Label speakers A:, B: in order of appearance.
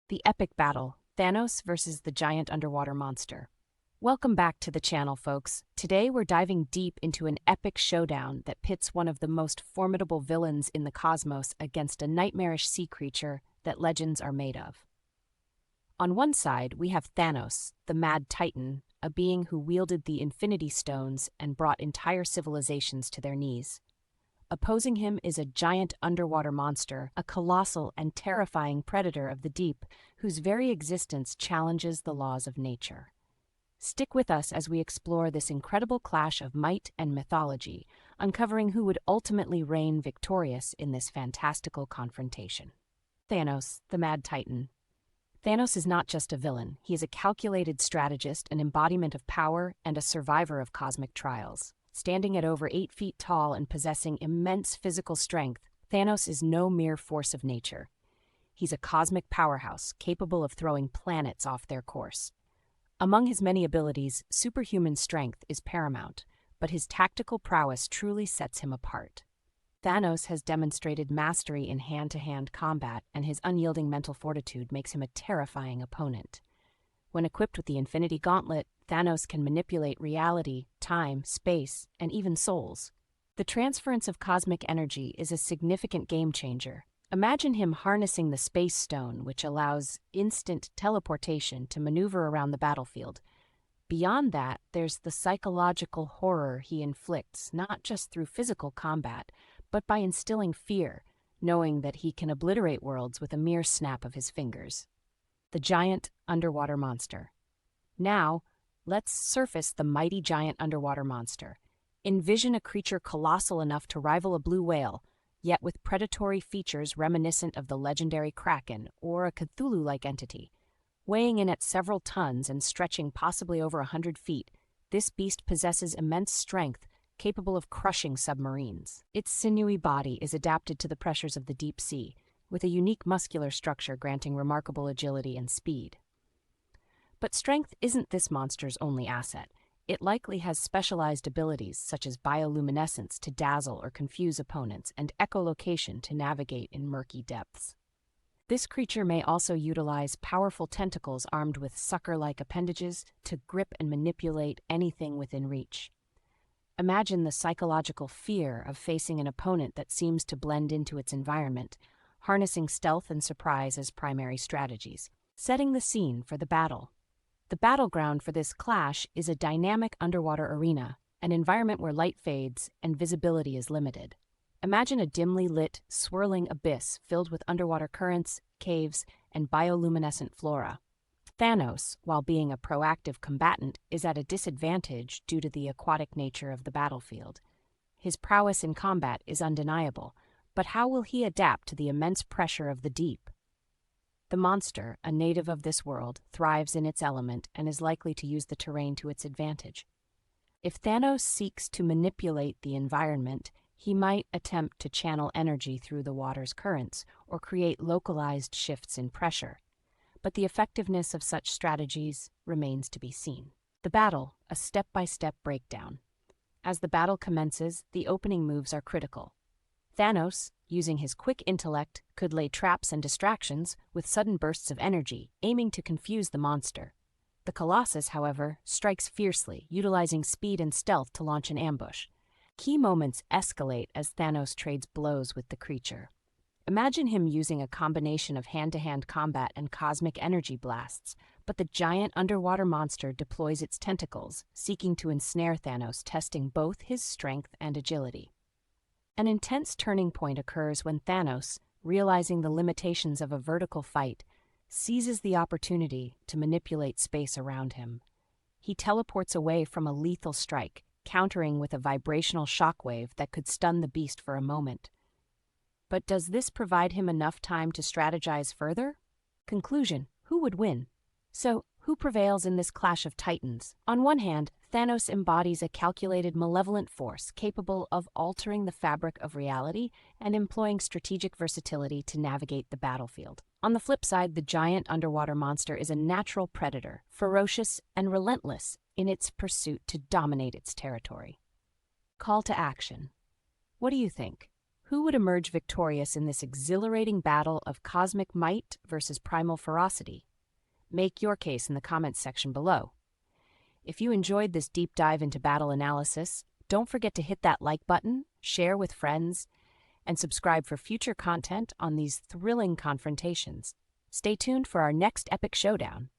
A: The epic battle, Thanos versus the giant underwater monster. Welcome back to the channel, folks. Today we're diving deep into an epic showdown that pits one of the most formidable villains in the cosmos against a nightmarish sea creature that legends are made of. On one side, we have Thanos, the Mad Titan, a being who wielded the Infinity Stones and brought entire civilizations to their knees. Opposing him is a giant underwater monster, a colossal and terrifying predator of the deep, whose very existence challenges the laws of nature. Stick with us as we explore this incredible clash of might and mythology, uncovering who would ultimately reign victorious in this fantastical confrontation. Thanos, the Mad Titan. Thanos is not just a villain, he is a calculated strategist, an embodiment of power, and a survivor of cosmic trials. Standing at over 8 feet tall and possessing immense physical strength, Thanos is no mere force of nature. He's a cosmic powerhouse, capable of throwing planets off their course. Among his many abilities, superhuman strength is paramount, but his tactical prowess truly sets him apart. Thanos has demonstrated mastery in hand-to-hand combat, and his unyielding mental fortitude makes him a terrifying opponent. When equipped with the Infinity Gauntlet, Thanos can manipulate reality, time, space, and even souls. The transference of cosmic energy is a significant game-changer. Imagine him harnessing the Space Stone, which allows instant teleportation to maneuver around the battlefield. Beyond that, there's the psychological horror he inflicts, not just through physical combat, but by instilling fear, knowing that he can obliterate worlds with a mere snap of his fingers. The giant underwater monster. Now, let's surface the mighty giant underwater monster. Envision a creature colossal enough to rival a blue whale, yet with predatory features reminiscent of the legendary Kraken or a Cthulhu-like entity. Weighing in at several tons and stretching possibly over 100 feet, this beast possesses immense strength, capable of crushing submarines. Its sinewy body is adapted to the pressures of the deep sea, with a unique muscular structure granting remarkable agility and speed. But strength isn't this monster's only asset. It likely has specialized abilities such as bioluminescence to dazzle or confuse opponents and echolocation to navigate in murky depths. This creature may also utilize powerful tentacles armed with sucker-like appendages to grip and manipulate anything within reach. Imagine the psychological fear of facing an opponent that seems to blend into its environment, harnessing stealth and surprise as primary strategies. Setting the scene for the battle. The battleground for this clash is a dynamic underwater arena, an environment where light fades and visibility is limited. Imagine a dimly lit, swirling abyss filled with underwater currents, caves, and bioluminescent flora. Thanos, while being a proactive combatant, is at a disadvantage due to the aquatic nature of the battlefield. His prowess in combat is undeniable, but how will he adapt to the immense pressure of the deep? The monster, a native of this world, thrives in its element and is likely to use the terrain to its advantage. If Thanos seeks to manipulate the environment, he might attempt to channel energy through the water's currents or create localized shifts in pressure. But the effectiveness of such strategies remains to be seen. The battle, a step-by-step breakdown. As the battle commences, the opening moves are critical. Thanos, using his quick intellect, could lay traps and distractions with sudden bursts of energy, aiming to confuse the monster. The Colossus, however, strikes fiercely, utilizing speed and stealth to launch an ambush. Key moments escalate as Thanos trades blows with the creature. Imagine him using a combination of hand-to-hand combat and cosmic energy blasts, but the giant underwater monster deploys its tentacles, seeking to ensnare Thanos, testing both his strength and agility. An intense turning point occurs when Thanos, realizing the limitations of a vertical fight, seizes the opportunity to manipulate space around him. He teleports away from a lethal strike, countering with a vibrational shockwave that could stun the beast for a moment. But does this provide him enough time to strategize further? Conclusion: who would win? So, who prevails in this clash of titans? On one hand, Thanos embodies a calculated, malevolent force capable of altering the fabric of reality and employing strategic versatility to navigate the battlefield. On the flip side, the giant underwater monster is a natural predator, ferocious and relentless in its pursuit to dominate its territory. Call to action. What do you think? Who would emerge victorious in this exhilarating battle of cosmic might versus primal ferocity? Make your case in the comments section below. If you enjoyed this deep dive into battle analysis, don't forget to hit that like button, share with friends, and subscribe for future content on these thrilling confrontations. Stay tuned for our next epic showdown.